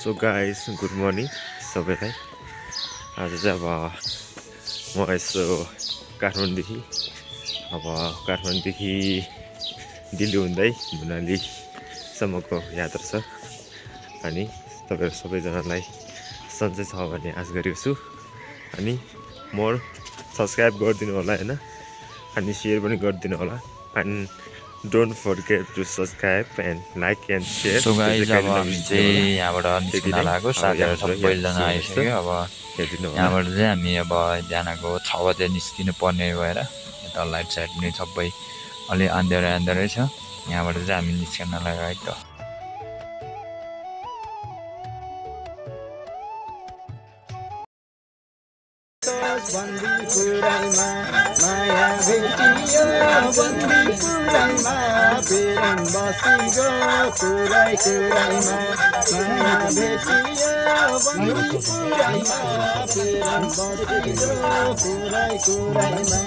So guys good morning सबैलाई। आज चाहिँ अब म यसो काठमाडौँदेखि दिल्ली हुँदै मनालीसम्मको यात्रा छ। अनि तपाईँहरू सबैजनालाई सन्चै छ भन्ने आशा गरेको छु। अनि मोर सब्सक्राइब गरिदिनु होला होइन, अनि सेयर पनि गरिदिनु होला। And don't forget to subscribe and like and share. So guys अब हामी चाहिँ यहाँबाट निस्किन लागेको, साथीहरू सबैजना आइसक्यो। अब यहाँबाट चाहिँ हामी अब बिहानको 6 बजे निस्किनु पर्ने भएर यता लाइट साइड पनि सबै अलि अँध्यारै छ। यहाँबाट चाहिँ हामी निस्किन लागेको है त। बन्दीपुरैमा माया भेटियो, बन्दीपुरैमा प्रेम बसिगयो, कुरैमा माया भेटियो, बन्दीपुरैमा प्रेम बसिगयो, कुरैमा।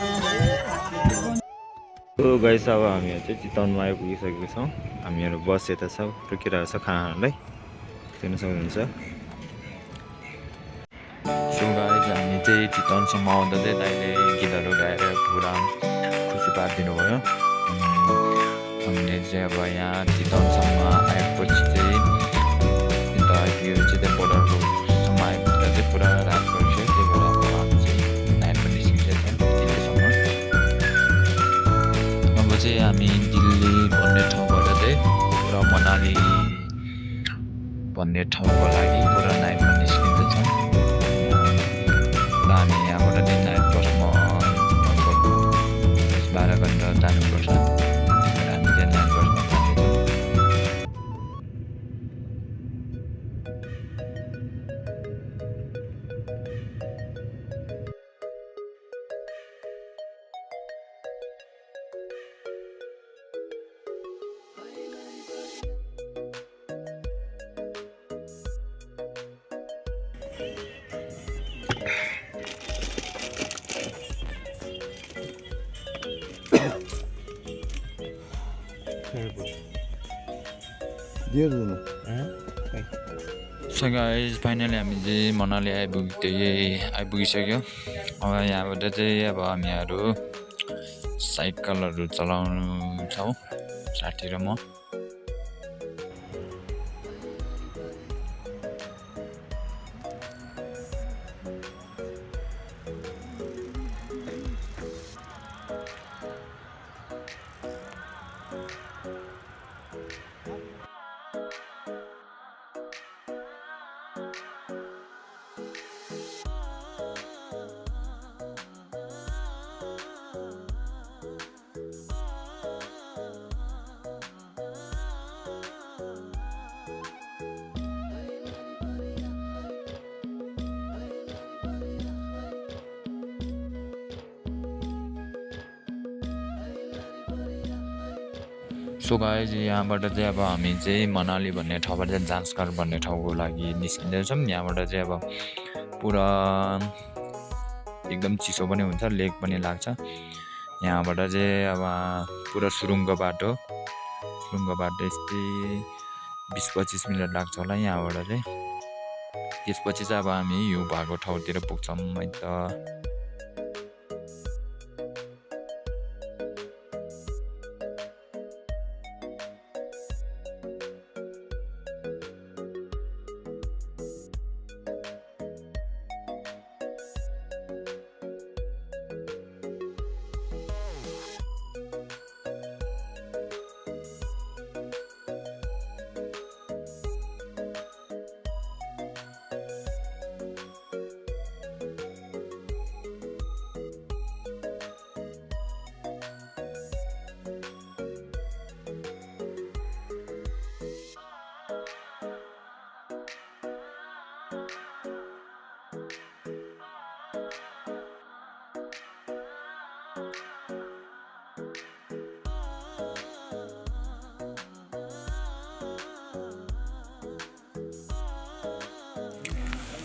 सो गाइस अब हामीहरू चाहिँ चितवनमा आइपुगिसकेको छौँ। हामीहरू बस यता छ, रोकिरहेको छ खानाहरूलाई, हेर्न सक्नुहुन्छ। सो गाइस हामी चाहिँ चितवनसम्म आउँदा चाहिँ दाइले गीतहरू गाएर पुरा खुसी पारिदिनु भयो। हामीले चाहिँ अब यहाँ चितवनसम्म आएपछि चाहिँ यता आइपुगेपछि चाहिँ बोर्डरसम्म आइपुग्दा चाहिँ पुरा रात भइसक्यो। त्यही भएर अब हामी चाहिँ नाइटमा निस्किन्छ दिल्लीसम्म। अब चाहिँ हामी दिल्ली भन्ने ठाउँबाट चाहिँ पुरा मनाली भन्ने ठाउँको लागि पुरा नाइटमा निस्किँदैछौँ। हामी यहाँबाट चाहिँ नाइट बसमा लगभग 10-12 घन्टा जानुपर्छ। हामी चाहिँ नाइट बसमा जाँदैछौँ। सो गाइस फाइनली हामी चाहिँ मनाली आइपुगिसक्यो। अब यहाँबाट चाहिँ अब हामीहरू साइकलहरू चलाउनु छौँ, साथी र म। सो गाइस यहाँबाट चाहिँ अब हामी चाहिँ मनाली भन्ने ठाउँबाट चाहिँ जान्सकर भन्ने ठाउँको लागि निस्किँदैछौँ। यहाँबाट चाहिँ अब पुरा एकदम चिसो पनि हुन्छ, लेक पनि लाग्छ। यहाँबाट चाहिँ अब पुरा सुरुङ्ग बाटो यस्तै 20-25 मिनट लाग्छ होला यहाँबाट चाहिँ। त्यसपछि चाहिँ अब हामी यो भएको ठाउँतिर पुग्छौँ है त।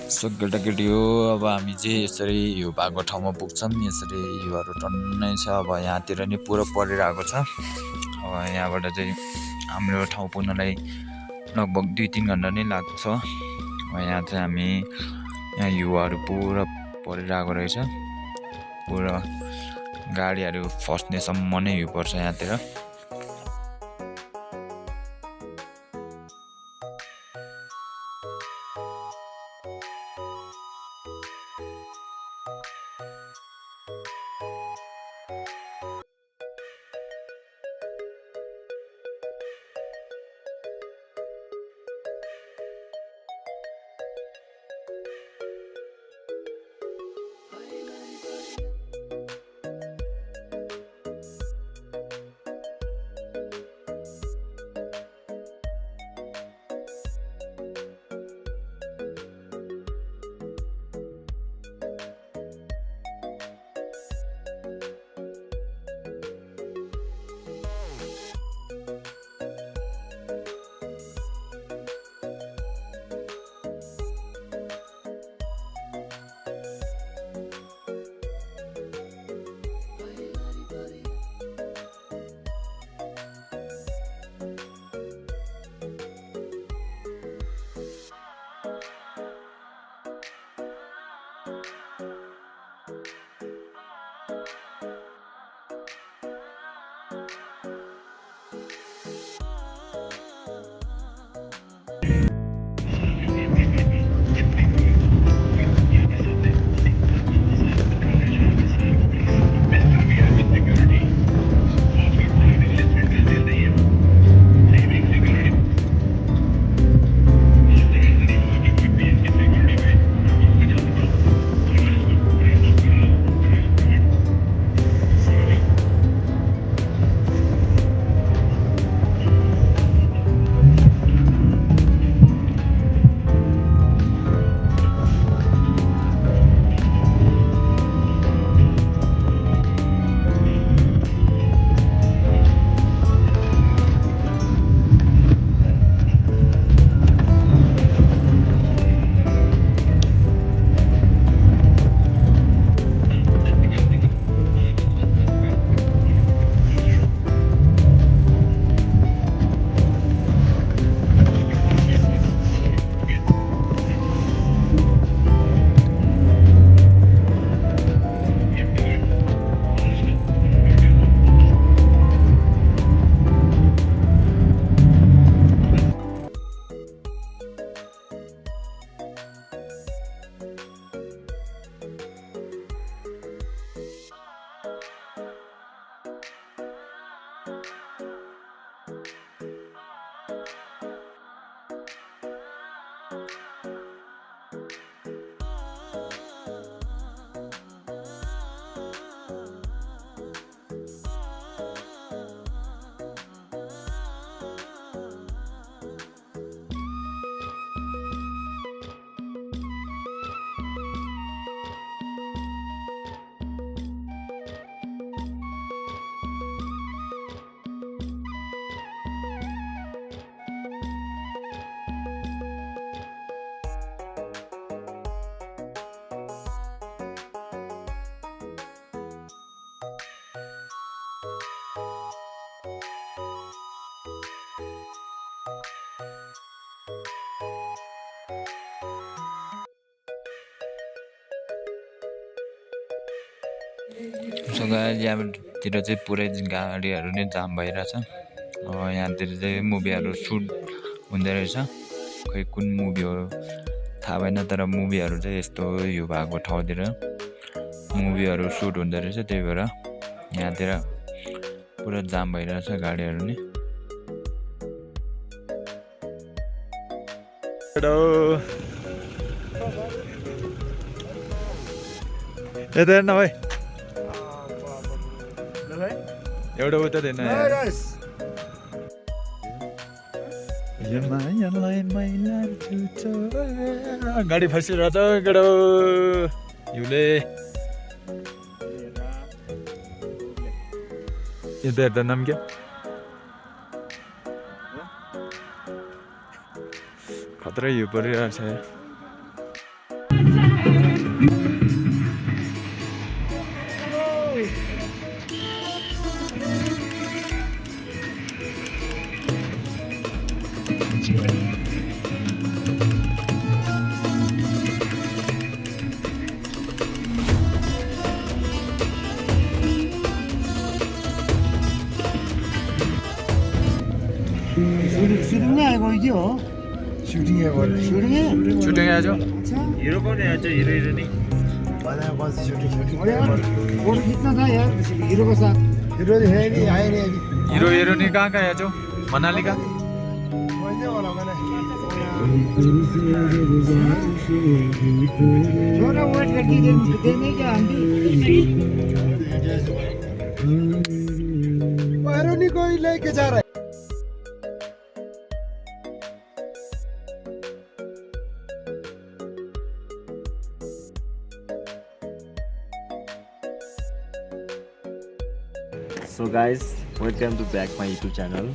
सो केटाकेटी हो, अब हामी चाहिँ यसरी यो भएको ठाउँमा पुग्छौँ। यसरी हिउँहरू टन्नै छ। अब यहाँतिर नि पुरा परिरहेको छ। अब यहाँबाट चाहिँ हाम्रो ठाउँ पुग्नलाई लगभग 2-3 घन्टा नै लाग्छ। यहाँ चाहिँ हामी यहाँ युवाहरू पुरा परिरहेको रहेछ पुरा गाडीहरू फस्नेसम्म नै हिउँ पर्छ यहाँतिर सो गाइस यहाँतिर चाहिँ पुरै गाडीहरू नै जाम भइरहेछ यहाँतिर चाहिँ मुभीहरू सुट हुँदै रहेछ खै कुन मुभी हो थाहा भएन तर मुभीहरू चाहिँ यस्तो यो भएको ठाउँतिर मुभीहरू सुट हुँदै रहेछ त्यही भएर यहाँतिर पुरा जाम भइरहेछ गाडीहरू नि यता हेर्न भाइ एउटा उता हेर्न गाडी फसिरहेछ केटो हिउँले यता हेर्दा नाम क्या खतरा हिउँ परिरहेछ सुटिङमै आएको कि हो सुटिङै सुटिङै सुटिङ आएछ अच्छा हिरो कौन है आज हिरो हिरोनी फोटो खिच्न था यार हीरो को साथ हीरो है नहीं आए नहीं अभी हिरो हिरोनी कहाँ कहाँ आएछ मनाली का थोड़ा वेट कर दीजिए देने क्या आंटी नहीं कोई लेके जा रहा है so guys welcome to back my YouTube channel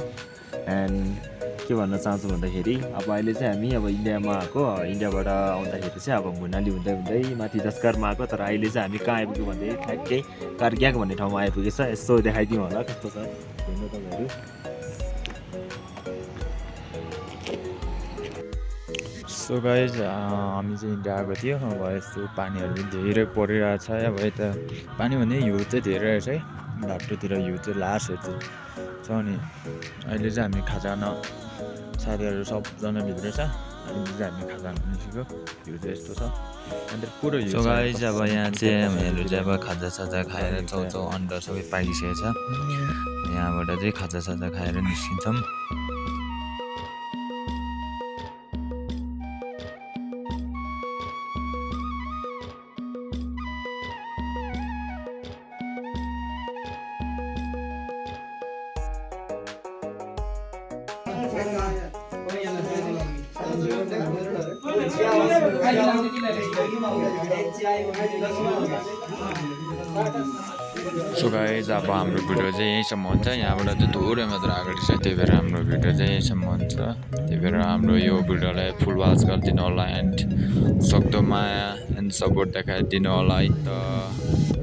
and के भन्न चाहन्छु भन्दाखेरि अब अहिले चाहिँ हामी अब इन्डियामा आएको इन्डियाबाट आउँदाखेरि चाहिँ अब मुनाली हुँदै हुँदै माथि दसकारमा आएको तर अहिले चाहिँ हामी कहाँ आइपुग्यो भन्दै ठ्याक्कै कारग्याङ भन्ने ठाउँमा आइपुगेछ यसो देखाइदिउँ होला कस्तो छ हेर्नु तपाईँहरू सो गाइज हामी चाहिँ इन्डिया आएको थियो अब यस्तो पानीहरू धेरै परिरहेको छ अब यता पानी भन्ने हिउँ चाहिँ धेरै रहेछ है बाटोतिर हिउँ चाहिँ लासहरू छ नि अहिले चाहिँ हामी खाजा खान साथीहरू सबजना भित्र छ अहिले चाहिँ हामी खाजा खान निस्केको हिउँ चाहिँ यस्तो छ अन्त पुरो हिउँ गाइज अब यहाँ चाहिँ हामीहरू चाहिँ अब खाजा साजा खाएर चाउचाउ अन्डा सबै पाइसकेको छ यहाँबाट चाहिँ खाजा साजा खाएर निस्किन्छौँ सो गाइज अब हाम्रो भिडियो चाहिँ यहीँसम्म हुन्छ यहाँबाट चाहिँ थोरै मात्र अगाडि छ त्यही भएर हाम्रो भिडियो चाहिँ यहीँसम्म हुन्छ त्यही भएर हाम्रो यो भिडियोलाई फुल वाच गरिदिनु होला एन्ड सक्दो माया एन्ड सपोर्ट देखाइदिनु होला है त